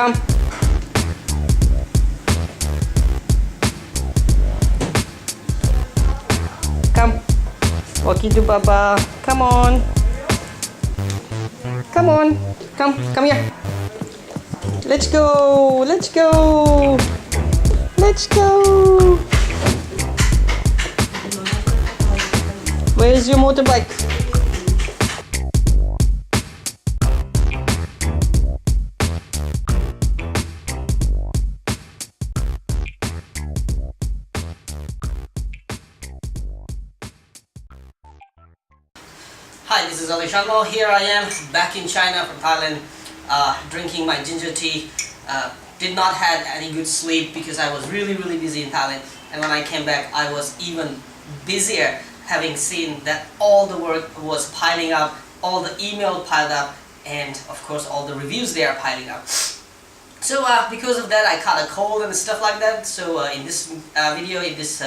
Come. Come. Wakidu Baba. Come on. Come on. Come here. Let's go. Let's go. Let's go. Where's your motorbike? Hi, this is AliShanMao. Here I am back in China from Thailand, drinking my ginger tea. Did not have any good sleep because I was really busy in Thailand, and when I came back I was even busier, having seen that all the work was piling up, all the email piled up, and of course all the reviews they are piling up. So because of that I caught a cold and stuff like that. So in this video, in this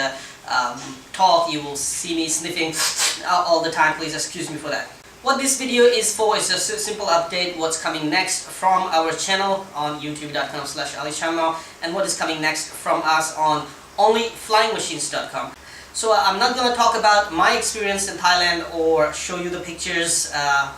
talk, you will see me sniffing all the time. Please excuse me for that. What this video is for is just a simple update what's coming next from our channel on youtube.com/AliShanMao and what is coming next from us on onlyflyingmachines.com. So I'm not going to talk about my experience in Thailand or show you the pictures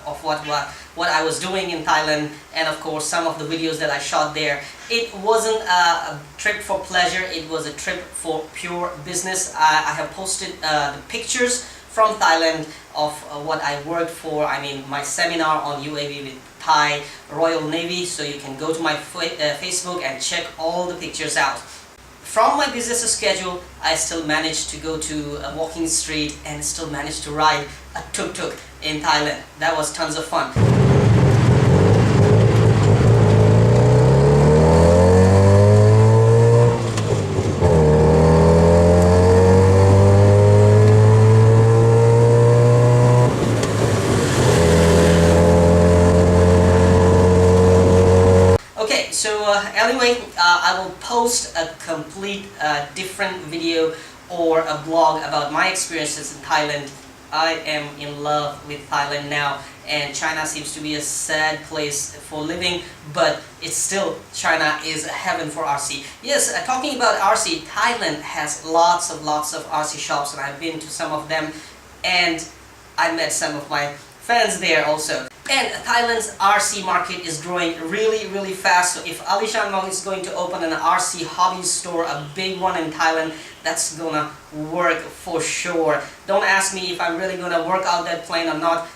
of what I was doing in Thailand, and of course some of the videos that I shot there. It wasn't a trip for pleasure, it was a trip for pure business. I have posted the pictures from Thailand of what I worked for, I mean my seminar on UAV with Thai Royal Navy, so you can go to my Facebook and check all the pictures out. From my business schedule, I still managed to go to a walking street and still managed to ride a tuk-tuk in Thailand. That was tons of fun. Anyway, I will post a complete different video or a blog about my experiences in Thailand. I am in love with Thailand now, and China seems to be a sad place for living, but it's still, China is a heaven for RC. Yes, talking about RC, Thailand has lots of RC shops, and I've been to some of them, and I met some of my friends there also. And Thailand's RC market is growing really fast. So if AliShanMao is going to open an RC hobby store, a big one in Thailand, that's gonna work for sure. Don't ask me if I'm really gonna work out that plane or not,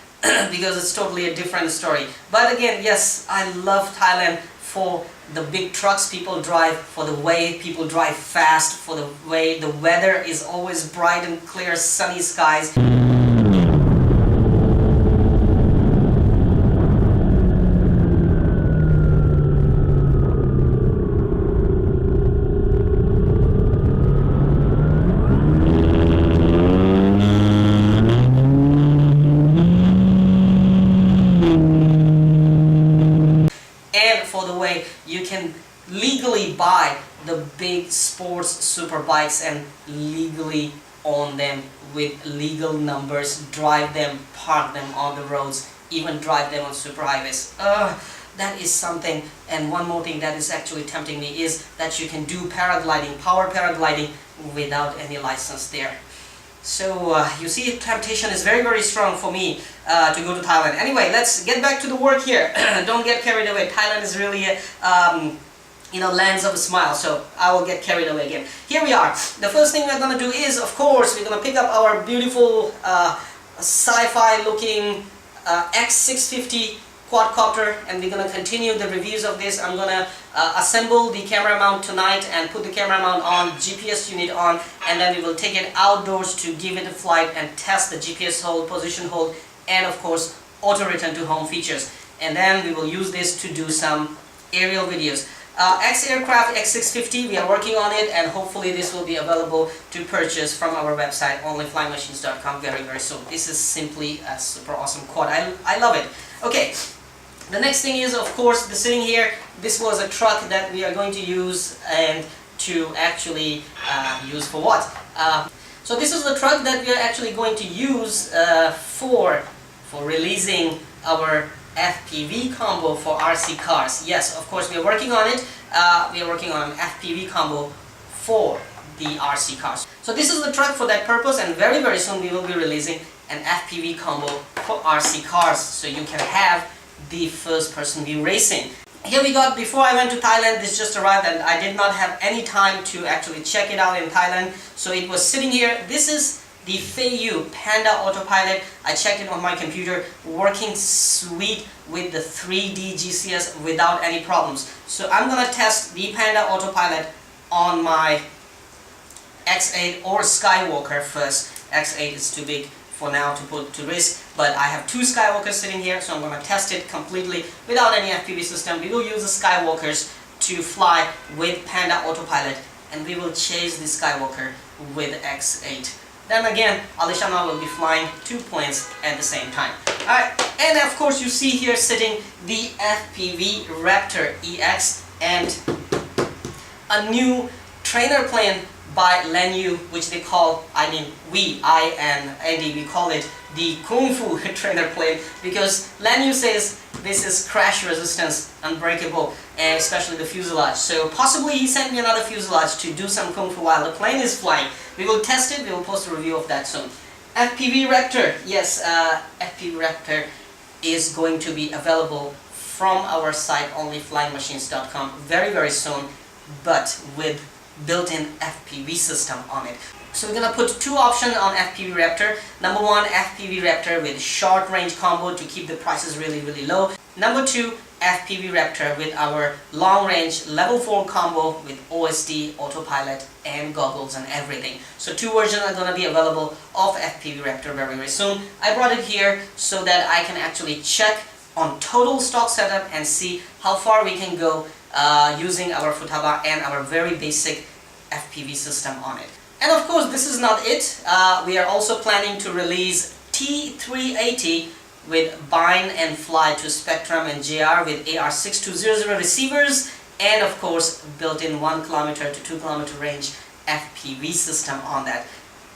because it's totally a different story. But again, yes, I love Thailand for the big trucks people drive, for the way people drive fast, for the way the weather is always bright and clear, sunny skies. You can legally buy the big sports super bikes and legally own them with legal numbers, drive them, park them on the roads, even drive them on super highways. That is something. And one more thing that is actually tempting me is that you can do paragliding, power paragliding, without any license there. So you see, temptation is very strong for me to go to Thailand. Anyway, let's get back to the work here. Don't get carried away. Thailand is really lands of a smile, so I will get carried away again. Here we are. The first thing we're going to do is, of course, we're going to pick up our beautiful sci-fi looking X650 quadcopter, and we're going to continue the reviews of this. I'm going to assemble the camera mount tonight and put the camera mount on, GPS unit on, and then we will take it outdoors to give it a flight and test the GPS hold, position hold, and of course auto return to home features. And then we will use this to do some aerial videos. X aircraft X650, we are working on it, and hopefully this will be available to purchase from our website onlyflyingmachines.com very soon. This is simply a super awesome quad. I love it. Okay. The next thing is, of course, the sitting here. This was a truck that we are going to use, and to actually use for what? So this is the truck that we are actually going to use for releasing our FPV combo for RC cars. Yes, of course we are working on it. We are working on an FPV combo for the RC cars. So this is the truck for that purpose, and very very soon we will be releasing an FPV combo for RC cars, so you can have the first person view racing. Here we got, before I went to Thailand, this just arrived and I did not have any time to actually check it out in Thailand, so it was sitting here. This is the Feiyu Panda Autopilot. I checked it on my computer, working sweet with the 3D GCS without any problems. So I'm gonna test the Panda Autopilot on my X8 or Skywalker first. X8 is too big for now to put to risk, but I have two Skywalkers sitting here, so I'm going to test it completely without any FPV system. We will use the Skywalkers to fly with Panda Autopilot, and we will chase the Skywalker with X8. Then again, AliShanMao will be flying 2 planes at the same time. Alright, and of course you see here sitting the FPV Raptor EX and a new trainer plane by Lanyu, which they call, I and Andy, we call it the Kung Fu trainer plane, because Lanyu says this is crash resistance, unbreakable, and especially the fuselage. So possibly he sent me another fuselage to do some Kung Fu while the plane is flying. We will test it, we will post a review of that soon. FPV Raptor, yes, FPV Raptor is going to be available from our site onlyflyingmachines.com very very soon, but with built-in FPV system on it. So we're gonna put two options on FPV Raptor. Number one, FPV Raptor with short range combo to keep the prices really low. Number two, FPV Raptor with our long range level 4 combo with OSD, autopilot and goggles and everything. So two versions are gonna be available of FPV Raptor very soon. I brought it here so that I can actually check on total stock setup and see how far we can go using our Futaba and our very basic FPV system on it. And of course this is not it. We are also planning to release T380 with bind and fly to Spectrum and JR with AR6200 receivers, and of course built-in 1 kilometer to 2 kilometer range FPV system on that.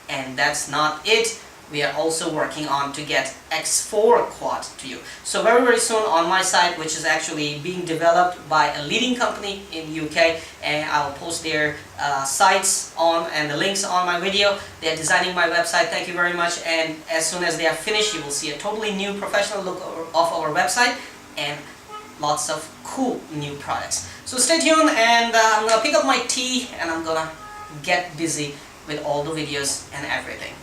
And that's not it. We are also working on to get X4 quad to you. So very soon on my site, which is actually being developed by a leading company in UK, and I'll post their sites on and the links on my video. They are designing my website, thank you very much, and as soon as they are finished you will see a totally new professional look of our website and lots of cool new products. So stay tuned, and I'm gonna pick up my tea and I'm gonna get busy with all the videos and everything.